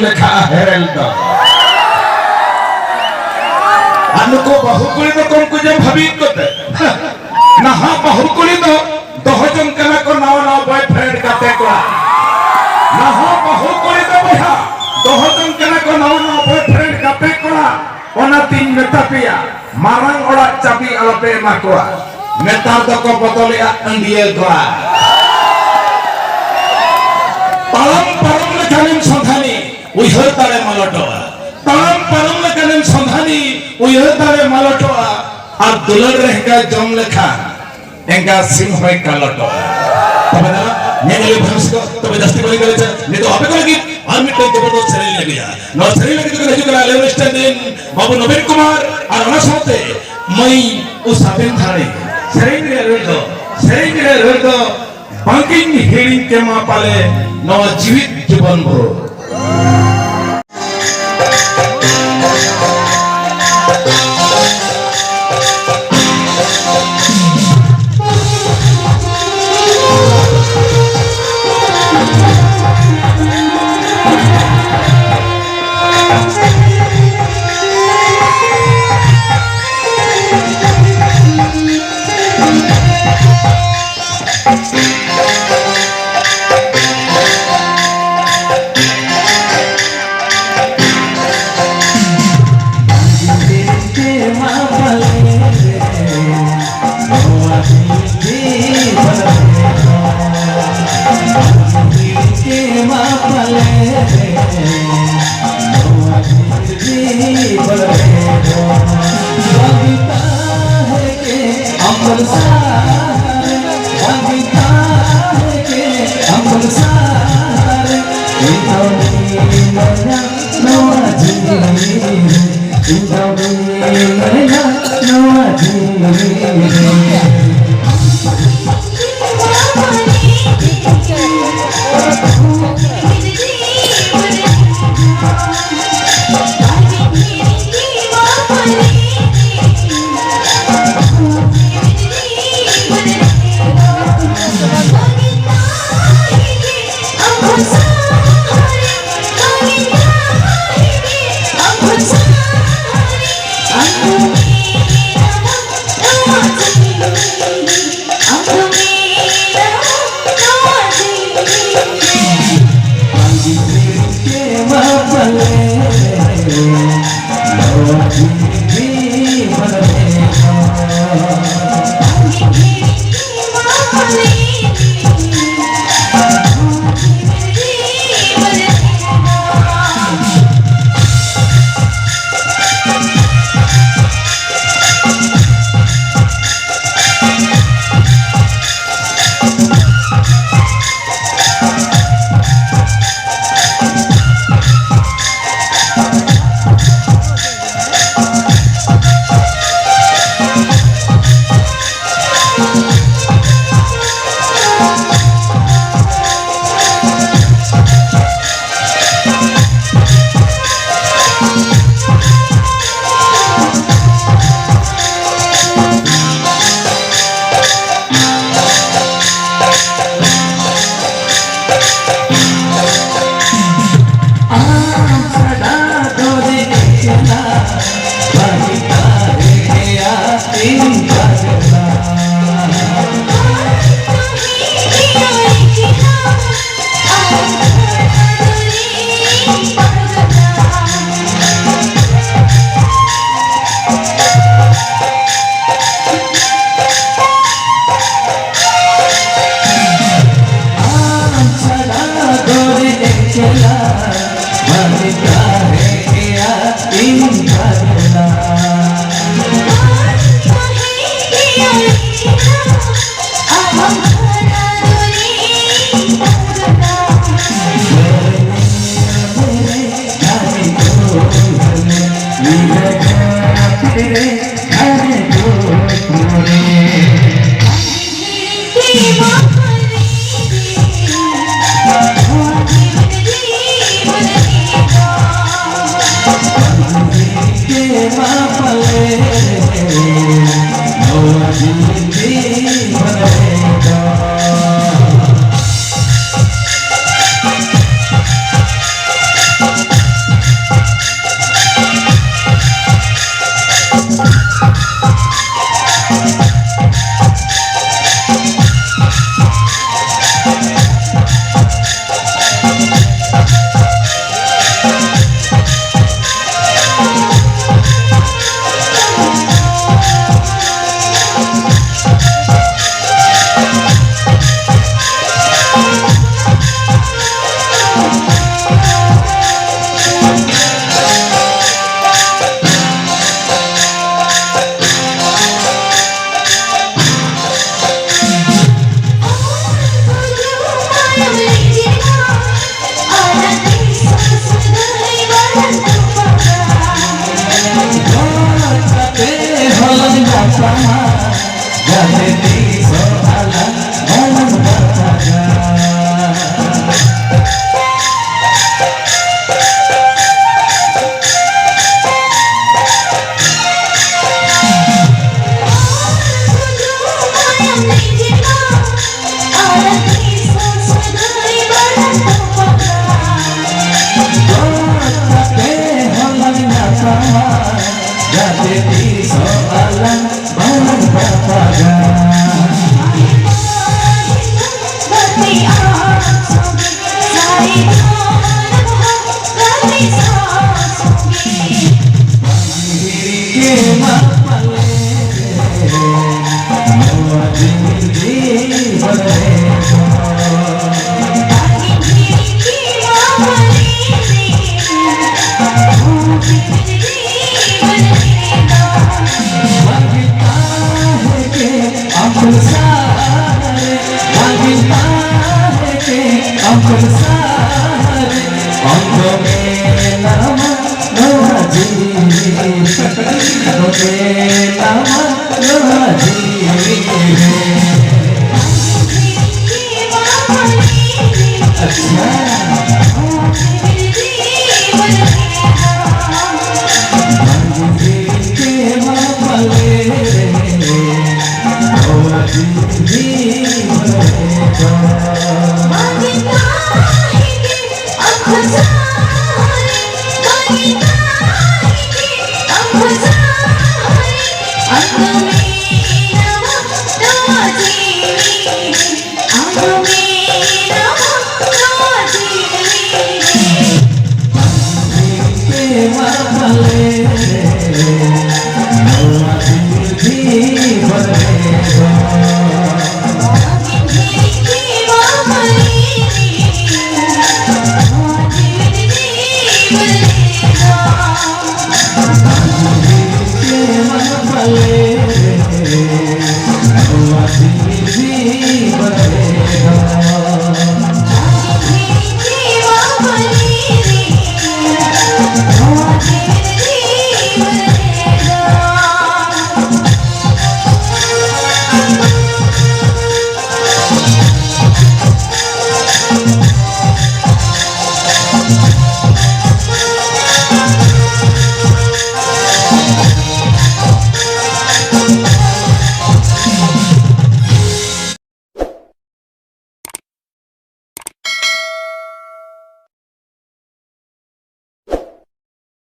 लेखा हेरेल दो अनुको बहुकुली तो कौन कुछ भाभी कोते ना हाँ बहुकुली तो दोहजन कना को नाव बॉयफ्रेंड का तेकला ना हाँ बहुकुली तो भैया दोहजन कना को नाव बॉयफ्रेंड का तेकला ओना तीन मेता पिया मारंग ओड़ा चाबी अलपे माकोआ नेतार तो को बदलिया अंडियल कोआ तालम परम लेखानिम संधानी उयहर तारे मालटोआ तालम परम लेखानिम संधानी उयहर तारे मालटोआ और दुलर रहेगा जम लेखा एंगा सिंह होय कालटोआ तबे ना नेगले भंस को तबे दस्ती बोली करे छ ने तो आपे को लगी आर्मी तो जबरदस्त शरीर लग गया न शरीर लगी तो हिजु करा लेवल स्टैंडिंग बाबू नवीन कुमार और ओना साथे मई उ साबेन थाने शरीर रे तो बांकिंग हेरिंग के मा पाले नवा जीवित जीवन भरो sama jadi soalan malam bertaga. Jadi soalan malam bertaga.